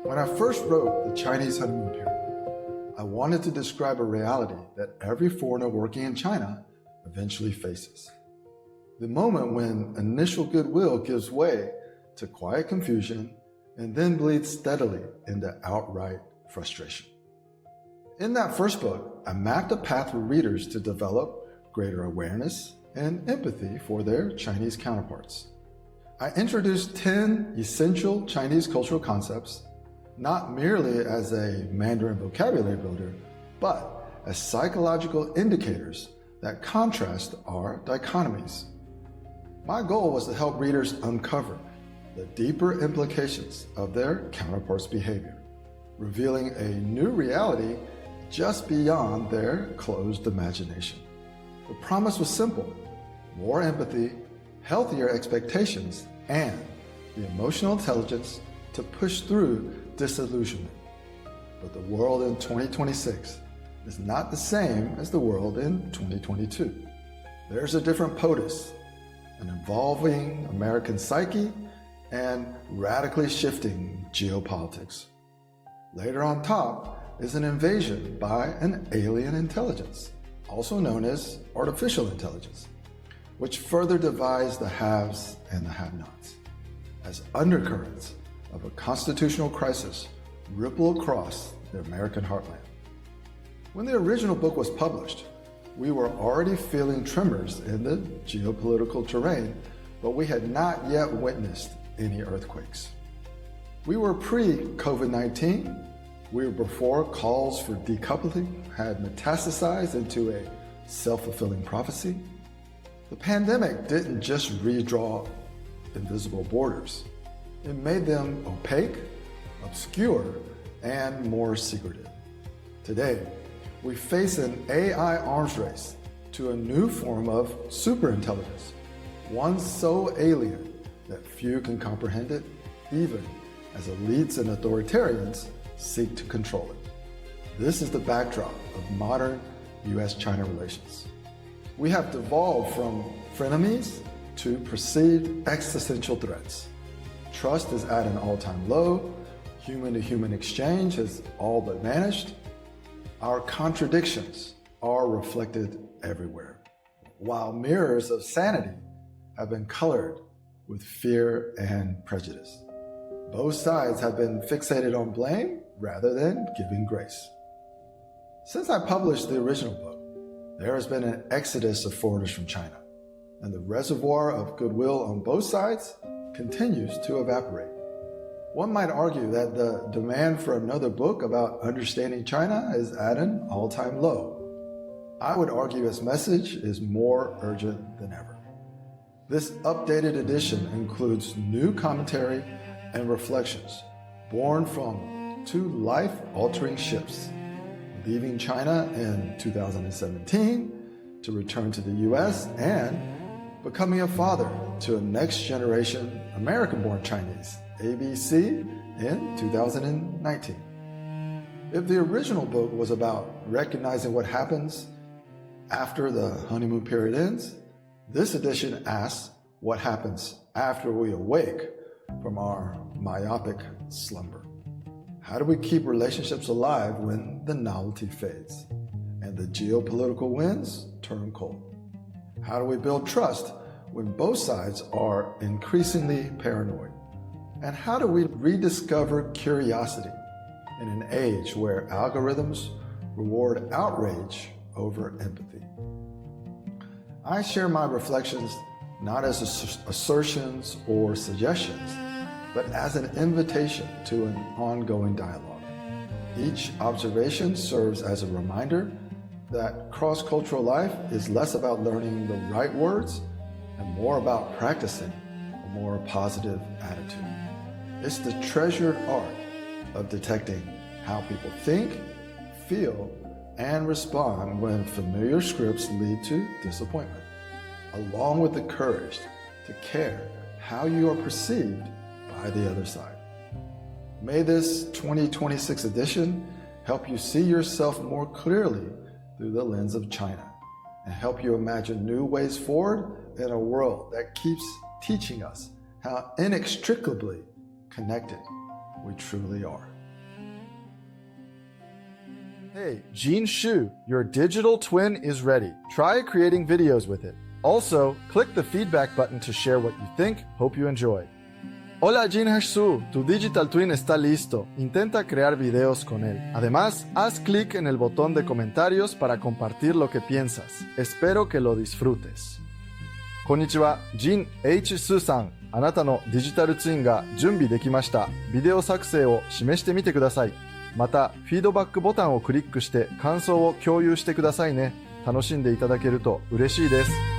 When I first wrote The Chinese Honeymoon Period, I wanted to describe a reality that every foreigner working in China eventually faces. The moment when initial goodwill gives way to quiet confusion and then bleeds steadily into outright frustration. In that first book, I mapped a path for readers to develop greater awareness and empathy for their Chinese counterparts. I introduced 10 essential Chinese cultural concepts, not merely as a Mandarin vocabulary builder, but as psychological indicators that contrast our dichotomies. My goal was to help readers uncover the deeper implications of their counterparts' behavior, revealing a new reality just beyond their closed imagination. The promise was simple: more empathy, healthier expectations, and the emotional intelligence to push through disillusionment. But the world in 2026 is not the same as the world in 2022. There's a different POTUS, an evolving American psyche, and radically shifting geopolitics. Later on top is an invasion by an alien intelligence, also known as artificial intelligence, which further divides the haves and the have-nots, as undercurrents of a constitutional crisis ripple across the American heartland. When the original book was published, we were already feeling tremors in the geopolitical terrain, but we had not yet witnessed any earthquakes. We were pre-COVID-19. We were before calls for decoupling had metastasized into a self-fulfilling prophecy. The pandemic didn't just redraw invisible borders. It made them opaque, obscure, and more secretive. Today, we face an AI arms race to a new form of superintelligence, one so alien that few can comprehend it, even as elites and authoritarians seek to control it. This is the backdrop of modern US-China relations. We have devolved from frenemies to perceived existential threats. Trust is at an all-time low. Human-to-human exchange has all but vanished. Our contradictions are reflected everywhere, while mirrors of sanity have been colored with fear and prejudice. Both sides have been fixated on blame rather than giving grace. Since I published the original book, there has been an exodus of foreigners from China, and the reservoir of goodwill on both sides continues to evaporate. One might argue that the demand for another book about understanding China is at an all-time low. I would argue its message is more urgent than ever. This updated edition includes new commentary and reflections born from 2 life-altering shifts: leaving China in 2017 to return to the US, and becoming a father to a next-generation American-born Chinese, ABC, in 2019. If the original book was about recognizing what happens after the honeymoon period ends, this edition asks what happens after we awake from our myopic slumber. How do we keep relationships alive when the novelty fades and the geopolitical winds turn cold? How do we build trust when both sides are increasingly paranoid? And how do we rediscover curiosity in an age where algorithms reward outrage over empathy? I share my reflections not as assertions or suggestions, but as an invitation to an ongoing dialogue. Each observation serves as a reminder that cross-cultural life is less about learning the right words and more about practicing a more positive attitude. It's the treasured art of detecting how people think, feel, and respond when familiar scripts lead to disappointment, along with the courage to care how you are perceived by the other side. May this 2026 edition help you see yourself more clearly through the lens of China and help you imagine new ways forward in a world that keeps teaching us how inextricably connected we truly are. Hey, Gene Shu, your digital twin is ready. Try creating videos with it. Also, click the feedback button to share what you think. Hope you enjoy. Hola Gene Shu, tu digital twin está listo. Intenta crear videos con él. Además, haz clic en el botón de comentarios para compartir lo que piensas. Espero que lo disfrutes. Konnichiwa, Jin H. Su さん。あなたのデジタルツインが準備できました。ビデオ作成を示してみてください。また、フィードバックボタンをクリックして感想を共有してくださいね。楽しんでいただけると嬉しいです。